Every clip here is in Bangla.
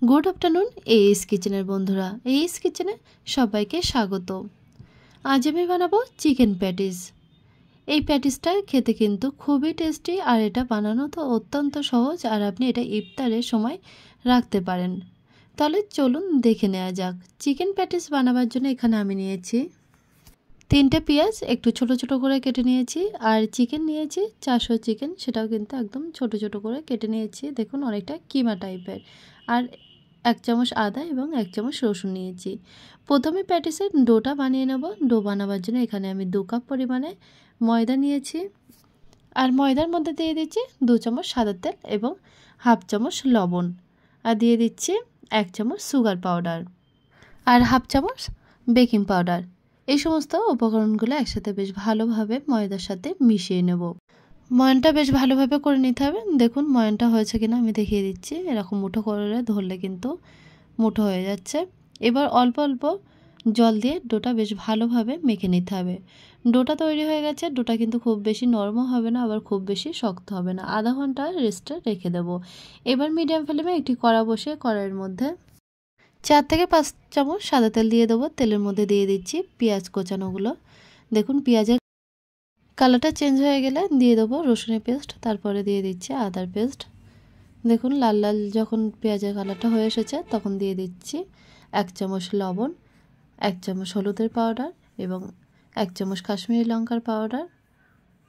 গুড আফটারনুন এএস কিচেনের বন্ধুরা, এএস কিচেনে সবাইকে স্বাগত। আজ আমি বানাবো চিকেন প্যাটিস। এই প্যাটিসটা খেতে কিন্তু খুবই টেস্টি, আর এটা বানানো তো অত্যন্ত সহজ, আর আপনি এটা ইফতারের সময় রাখতে পারেন। তাহলে চলুন দেখে নেওয়া যাক। চিকেন প্যাটিস বানাবার জন্য এখানে আমি নিয়েছি 3টে পেঁয়াজ একটু ছোট ছোট করে কেটে নিয়েছি, আর চিকেন নিয়েছি 400 চিকেন, সেটাও কিন্তু একদম ছোট ছোট করে কেটে নিয়েছি, দেখুন অনেকটা কিমা টাইপের। আর 1 চামচ আদা এবং 1 চামচ রসুন নিয়েছি। প্রথমে প্যাটিসের ডোটা বানিয়ে নেব। ডো বানাবার জন্য এখানে আমি 2 কাপ পরিমাণে ময়দা নিয়েছি, আর ময়দার মধ্যে দিয়ে দিচ্ছি 2 চামচ সাদা তেল এবং 1/2 চামচ লবণ, আর দিয়ে দিচ্ছি 1 চামচ সুগার পাউডার আর 1/2 চামচ বেকিং পাউডার। এই সমস্ত উপকরণগুলো একসাথে বেশ ভালোভাবে ময়দার সাথে মিশিয়ে নেব। ময়ানটা বেশ ভালোভাবে করে নিতে হবে। দেখুন ময়ানটা হয়েছে কিনা আমি দেখিয়ে দিচ্ছি। এরকম মুঠো করে ধরলে কিন্তু মুঠো হয়ে যাচ্ছে। এবার অল্প অল্প জল দিয়ে ডোটা বেশ ভালোভাবে মেখে নিতে হবে। ডোটা তৈরি হয়ে গেছে। ডোটা কিন্তু খুব বেশি নরমও হবে না, আবার খুব বেশি শক্ত হবে না। আধা ঘন্টা রেস্টে রেখে দেব। এবার মিডিয়াম ফ্লেমে একটি কড়া বসে কড়াইয়ের মধ্যে 4 থেকে 5 চামচ সাদা তেল দিয়ে দেবো। তেলের মধ্যে দিয়ে দিচ্ছি পেঁয়াজ কোচানোগুলো। দেখুন পেঁয়াজের কালারটা চেঞ্জ হয়ে গেলে দিয়ে দেবো রসুনের পেস্ট, তারপরে দিয়ে দিচ্ছি আদার পেস্ট। দেখুন লাল লাল যখন পেঁয়াজের কালারটা হয়ে এসেছে তখন দিয়ে দিচ্ছি 1 চামচ লবণ, 1 চামচ হলুদের পাউডার এবং 1 চামচ কাশ্মীরি লঙ্কার পাউডার,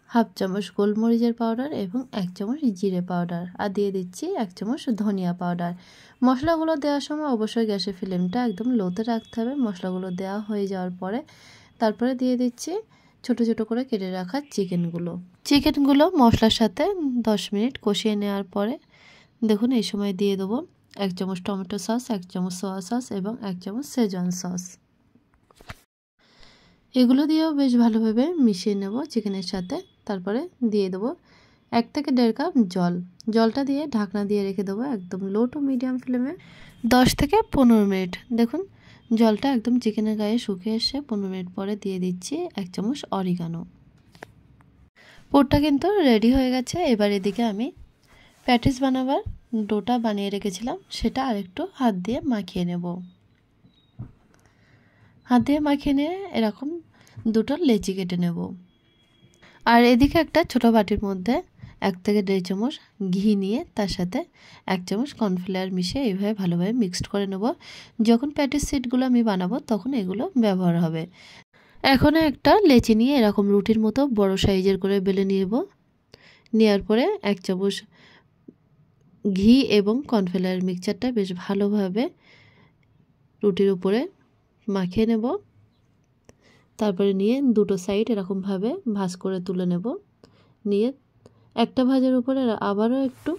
1/2 চামচ গোলমরিচের পাউডার এবং 1 চামচ জিরে পাউডার, আর দিয়ে দিচ্ছি 1 চামচ ধনিয়া পাউডার। মশলাগুলো দেওয়ার সময় অবশ্যই গ্যাসের ফ্লেমটা একদম লোতে রাখতে হবে। মশলাগুলো দেওয়া হয়ে যাওয়ার পরে তারপরে দিয়ে দিচ্ছি ছোট ছোট করে কেটে রাখা চিকেনগুলো মশলার সাথে 10 মিনিট কষিয়ে নেওয়ার পরে দেখুন এই সময় দিয়ে দেবো 1 চামচ টমেটো সস, 1 চামচ সোয়া সস এবং 1 চামচ সেজওয়ান সস। এগুলো দিয়েও বেশ ভালোভাবে মিশিয়ে নেব চিকেনের সাথে। তারপরে দিয়ে দেবো 1 থেকে 1.5 কাপ জল। জলটা দিয়ে ঢাকনা দিয়ে রেখে দেবো একদম লো টু মিডিয়াম ফ্লেমে 10 থেকে 15 মিনিট। দেখুন জলটা একদম চিকেনের গায়ে শুকিয়ে এসে 15 মিনিট পরে দিয়ে দিচ্ছি 1 চামচ অরিগানো। পুরটা কিন্তু রেডি হয়ে গেছে। এবার এদিকে আমি প্যাটিস বানাবার ডোটা বানিয়ে রেখেছিলাম, সেটা আরেকটু হাত দিয়ে মাখিয়ে নেব। হাত দিয়ে মাখিয়ে নিয়ে এরকম দুটো লেচি কেটে নেব। আর এদিকে একটা ছোট বাটির মধ্যে 1 থেকে 1.5 চামচ ঘি নিয়ে তার সাথে 1 চামচ কর্নফ্লাওয়ার মিশিয়ে এইভাবে ভালোভাবে মিক্সড করে নেব। যখন প্যাটিস সিটগুলো আমি বানাবো তখন এগুলো ব্যবহার হবে। এখন একটা লেচি নিয়ে এরকম রুটির মতো বড় সাইজের করে বেলে নেব। নেওয়ার পরে 1 চামচ ঘি এবং কর্নফ্লাওয়ার মিক্সচারটা বেশ ভালোভাবে রুটির উপরে মাখিয়ে নেব। তারপরে নিয়ে দুটো সাইড এরকমভাবে ভাঁজ করে তুলে নেব। নিয়ে একটা ভাঁজের উপরে আবারও একটু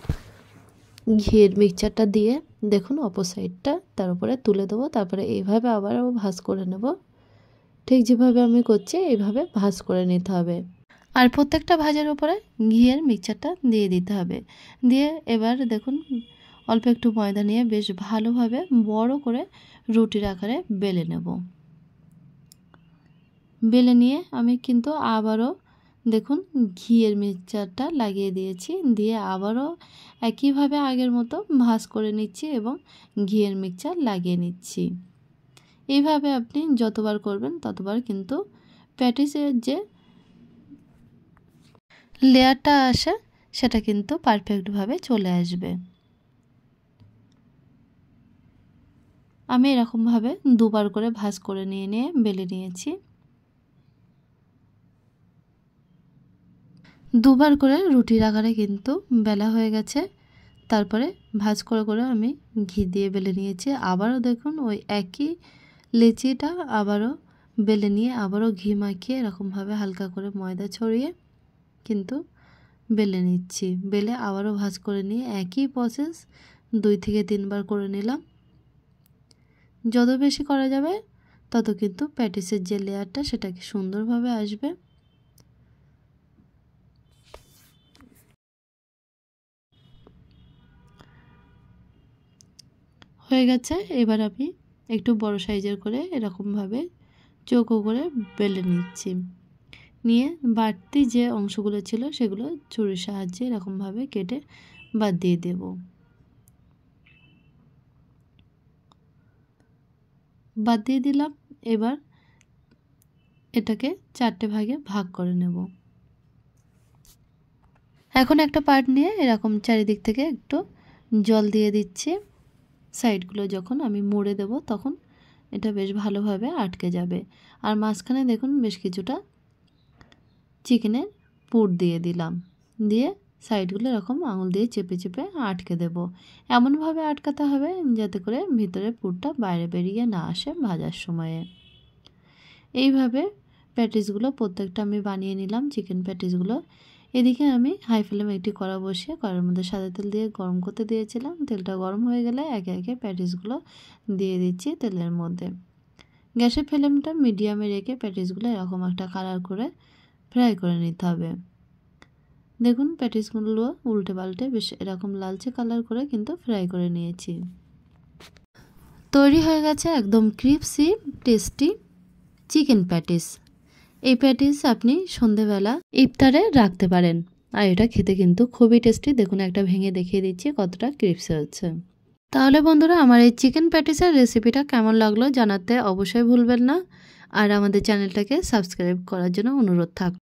ঘিয়ের মিক্সচারটা দিয়ে দেখুন অপর সাইডটা তার উপরে তুলে দেবো। তারপরে এইভাবে আবারও ভাঁজ করে নেব। ঠিক যেভাবে আমি করছি এইভাবে ভাঁজ করে নিতে হবে। আর প্রত্যেকটা ভাঁজের উপরে ঘিয়ের মিক্সচারটা দিয়ে দিতে হবে। দিয়ে এবার দেখুন অল্প একটু ময়দা নিয়ে বেশ ভালোভাবে বড় করে রুটির আকারে বেলে নেব। বেলে নিয়ে আমি কিন্তু আবারও দেখুন ঘিয়ের মিক্সচারটা লাগিয়ে দিয়েছি, দিয়ে আবারও একইভাবে আগের মতো ভাঁজ করে নিচ্ছি এবং ঘিয়ের মিক্সচার লাগিয়ে নিচ্ছি। এইভাবে আপনি যতবার করবেন ততবার কিন্তু প্যাটিসের যে লেয়ারটা আসে সেটা কিন্তু পারফেক্টভাবে চলে আসবে। আমি এরকমভাবে দুবার করে ভাঁজ করে নিয়ে বেলে নিয়েছি। দুবার করে রুটির আকারে কিন্তু বেলা হয়ে গেছে। তারপরে ভাঁজ করে করে আমি ঘি দিয়ে বেলে নিয়েছি। আবারও দেখুন ওই একই লেচিটা আবারও বেলে নিয়ে আবারও ঘি মাখিয়ে এরকমভাবে হালকা করে ময়দা ছড়িয়ে কিন্তু বেলে নিচ্ছি। বেলে আবারও ভাঁজ করে নিয়ে একই প্রসেস 2 থেকে 3 বার করে নিলাম। যত বেশি করা যাবে তত কিন্তু প্যাটিসের যে লেয়ারটা সেটা কি সুন্দরভাবে আসবে। হয়ে গেছে। এবার আমি একটু বড় সাইজের করে এরকমভাবে চৌকো করে বেলে নিচ্ছি। নিয়ে বাড়তি যে অংশগুলো ছিল সেগুলো ছুরির সাহায্যে এরকমভাবে কেটে বাদ দিয়ে দেব। বাদ দিয়ে দিলাম। এবার এটাকে 4টে ভাগে ভাগ করে নেব। এখন একটা পার্ট নিয়ে এরকম চারিদিক থেকে একটু জল দিয়ে দিচ্ছি। সাইডগুলো যখন আমি মুড়ে দেব তখন এটা বেশ ভালোভাবে আটকে যাবে। আর মাঝখানে দেখুন বেশ কিছুটা চিকেনের পুর দিয়ে দিলাম। দিয়ে সাইডগুলো এরকম আঙুল দিয়ে চেপে চেপে আটকে দেব। এমনভাবে আটকাতে হবে যাতে করে ভিতরে পুরটা বাইরে বেরিয়ে না আসে ভাজার সময়ে। এইভাবে প্যাটিসগুলো প্রত্যেকটা আমি বানিয়ে নিলাম, চিকেন প্যাটিসগুলো। এদিকে আমি হাই ফ্লেমে একটি কড়া বসিয়ে কড়ার মধ্যে সাদা তেল দিয়ে গরম করতে দিয়েছিলাম। তেলটা গরম হয়ে গেলে একে একে প্যাটিসগুলো দিয়ে দিচ্ছি তেলের মধ্যে। গ্যাসের ফ্লেমটা মিডিয়ামে রেখে প্যাটিসগুলো এরকম একটা কালার করে ফ্রাই করে নিতে হবে। দেখুন প্যাটিসগুলো উল্টে পাল্টে বেশ এরকম লালচে কালার করে কিন্তু ফ্রাই করে নিয়েছি। তৈরি হয়ে গেছে একদম ক্রিপসি টেস্টি চিকেন প্যাটিস। এই প্যাটিস আপনি সন্ধেবেলা ইফতারে রাখতে পারেন, আর এটা খেতে কিন্তু খুবই টেস্টি। দেখুন একটা ভেঙে দেখিয়ে দিচ্ছি কতটা ক্রিপসি হচ্ছে। তাহলে বন্ধুরা আমার এই চিকেন প্যাটিসের রেসিপিটা কেমন লাগলো জানাতে অবশ্যই ভুলবেন না, আর আমাদের চ্যানেলটাকে সাবস্ক্রাইব করার জন্য অনুরোধ থাকলো।